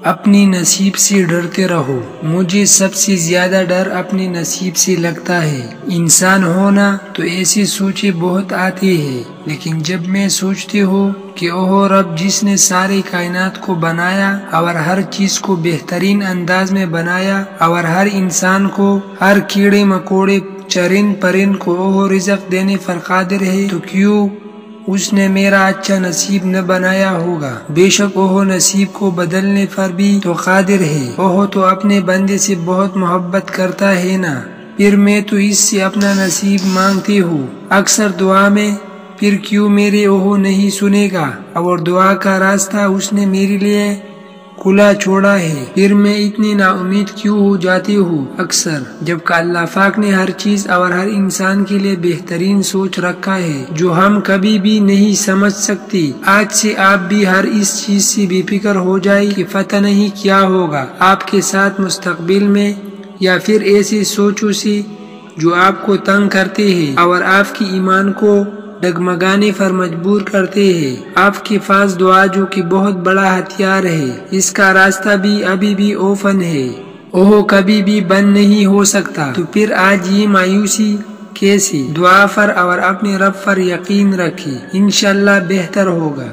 اپنی نصیب سے ڈرتے رہو۔ مجھے سب سے زیادہ ڈر اپنے نصیب سے لگتا ہے۔ انسان ہونا تو ایسی سوچیں بہت آتی ہے، لیکن جب میں سوچتی ہوں کہ اوہ رب جس نے ساری کائنات کو بنایا اور ہر چیز کو بہترین انداز میں بنایا اور ہر انسان کو، ہر کیڑے مکوڑے چرند پرند کو اوہ رزق دینے پر قادر ہے، تو کیوں اس نے میرا اچھا نصیب نہ بنایا ہوگا؟ بے شک وہ نصیب کو بدلنے پر بھی تو قادر ہے۔ وہ تو اپنے بندے سے بہت محبت کرتا ہے نا، پھر میں تو اس سے اپنا نصیب مانگتی ہوں اکثر دعا میں، پھر کیوں میرے وہ نہیں سنے گا؟ اور دعا کا راستہ اس نے میرے لیے کھلا چھوڑا ہے، پھر میں اتنی نا امید کیوں ہو جاتی ہوں اکثر، جبکہ اللہ پاک نے ہر چیز اور ہر انسان کے لیے بہترین سوچ رکھا ہے جو ہم کبھی بھی نہیں سمجھ سکتے۔ آج سے آپ بھی ہر اس چیز سے بے فکر ہو جائے کہ پتہ نہیں کیا ہوگا آپ کے ساتھ مستقبل میں، یا پھر ایسی سوچوں سے جو آپ کو تنگ کرتے ہیں اور آپ کی ایمان کو ڈگمگانے پر مجبور کرتے ہیں۔ آپ کے پاس دعا جو کہ بہت بڑا ہتھیار ہے، اس کا راستہ بھی ابھی بھی اوپن ہے، وہ کبھی بھی بند نہیں ہو سکتا، تو پھر آج یہ مایوسی کیسے؟ دعا پر اور اپنے رب پر یقین رکھیں، انشاءاللہ بہتر ہوگا۔